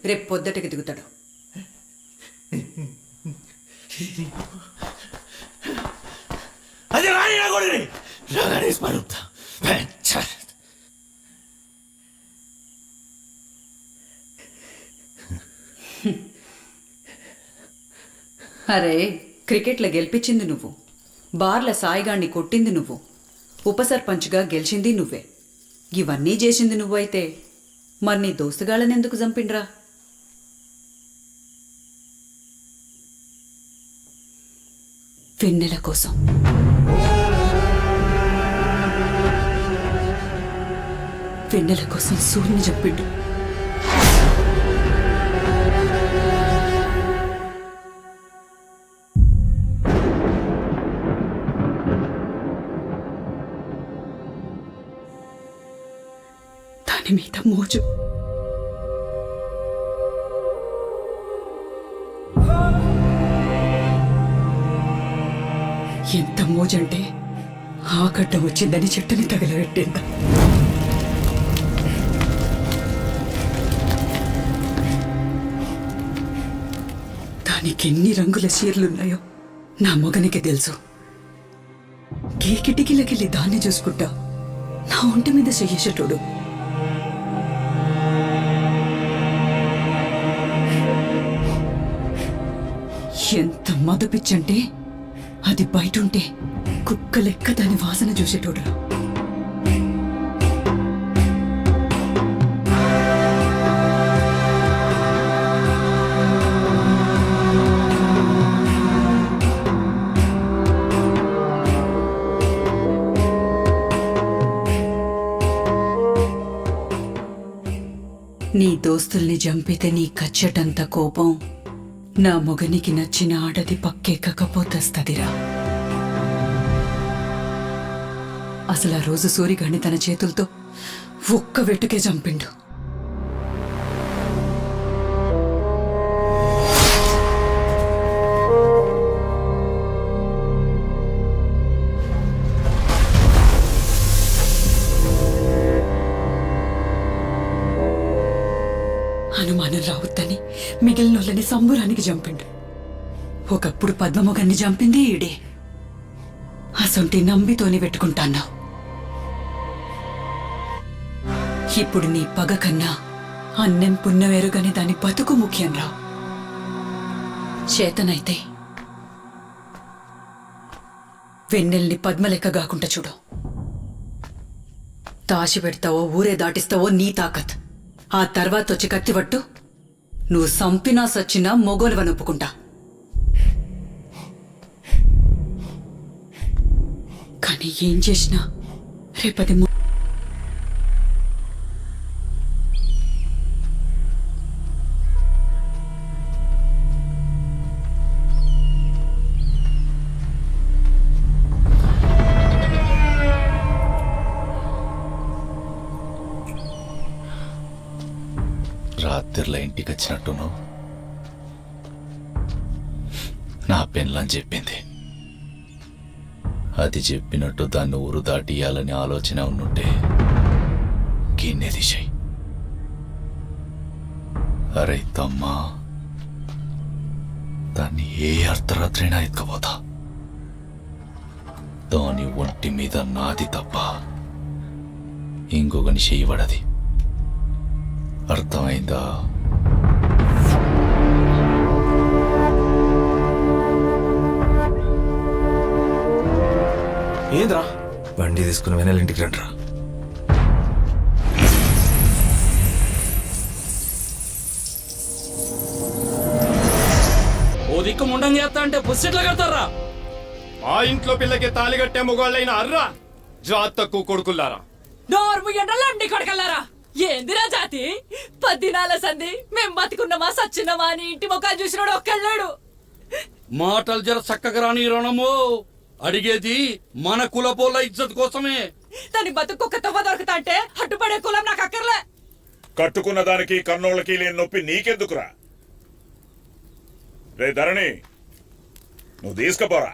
రేపు పొద్దుటకి దిగుతాడు. అది రాని అరే, క్రికెట్లో గెలిపించింది నువ్వు, బార్ల సాయిగాన్ని కొట్టింది నువ్వు, ఉప సర్పంచ్గా గెలిచింది నువ్వే. ఇవన్నీ చేసింది నువ్వైతే మరి నీ దోస్తుగాళ్ళని ఎందుకు చంపిండ్రా? వెన్నెల కోసం. వెన్నెల కోసం సూర్యుని చెప్పిండు. దాని మీద మోజు. ఎంత మోజంటే ఆ గడ్డ వచ్చిందని చెట్టుని తగలబెట్టిందా. దానికి ఎన్ని రంగుల చీరలున్నాయో నా మొగనికి తెలుసు. ఏ కిటికీలకెళ్ళి దాన్ని చూసుకుంటా నా ఒంటి మీద చెయ్యేసేటోడు. ఎంత మదపిచ్చంటే అది బయటుంటే కుక్క లెక్క దాని వాసన చూసేటోడు. నీ దోస్తుల్ని చంపితే నీ కచ్చటంత కోపం నా మొగనికి నచ్చిన ఆడది పక్కెక్కకపోతస్తదిరా. అసలు ఆ రోజు సూరిగాడిని తన చేతులతో ఒక్క వెట్టుకే చంపిండు. అనుమానం రావద్దని మిగిలినోళ్ళని సంబురానికి చంపిండు. ఒకప్పుడు పద్మమొగన్ని చంపింది ఈడే. అసొంటి నంబితోని పెట్టుకుంటాన్నావు. ఇప్పుడు నీ పగ కన్నా అన్నం పున్నవేరుగాని దాని బతుకు ముఖ్యం రా. చేతనైతే వెన్నెల్ని పద్మలెక్క కాకుండా చూడు. తాసి పెడతావో ఊరే దాటిస్తావో నీ తాకత్. ఆ తర్వాత వచ్చి కత్తిపట్టు. నువ్వు సంపినా సచ్చినా మొగోలువని ఒప్పుకుంటా. కానీ ఏం చేసినా రేపటి రాత్రిలో ఇంటికి వచ్చినట్టును నా పెన్లని చెప్పింది. అది చెప్పినట్టు దాన్ని ఊరు దాటియాలని ఆలోచన ఉన్నట్టే గిన్నె దిశాయి. అరే తమ్మా, దాన్ని ఏ అర్ధరాత్రైనా ఎత్తుకపోతా. దాని ఒంటి మీద నాది తప్ప ఇంకొకని చేయబడది. అర్థమైందా? ఏంద్రా బండి తీసుకుని వెనల్ ఇంటికి రండిరా. ఓ దిక్కు ముండం చేస్తా అంటే పుస్తెట్లా కడతారా? మా ఇంట్లో పిల్లకి తాళి కట్టే మొగాళ్ళైన అర్రా జాత్ తక్కువ కొడుకుల్లారా. నోర్ము ఎండలండి కొడకల్లారా. ఏందిరా జాతి? 10 దినాల సంధి మేం బతికున్నామా సచ్చినమా అని ఇంటి ముఖాలు చూసినాడు ఒక్కళ్ళాడు. మాటలు జర చక్కగా రాని రణము. అడిగేది మన కులపోళ్ళ ఇజ్జత్ కోసమే. దాని బతుకు తవ్వ దొరుకుతా అంటే అడ్డుపడే కులం నాకు అక్కర్లే. కట్టుకున్న దానికి కన్నోళ్ళకి లేని నొప్పి నీకెందుకురా? రే ధరణి, నువ్వు తీసుకుపోరా.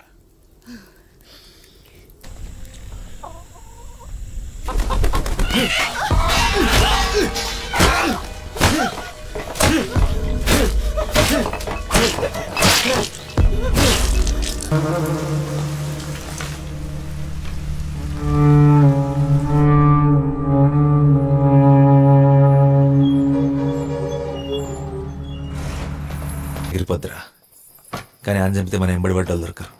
ఇరిపోద్దురా కానీ ఆయన చంపితే మనం ఎంబడి పడ్డాలు దొరకరు.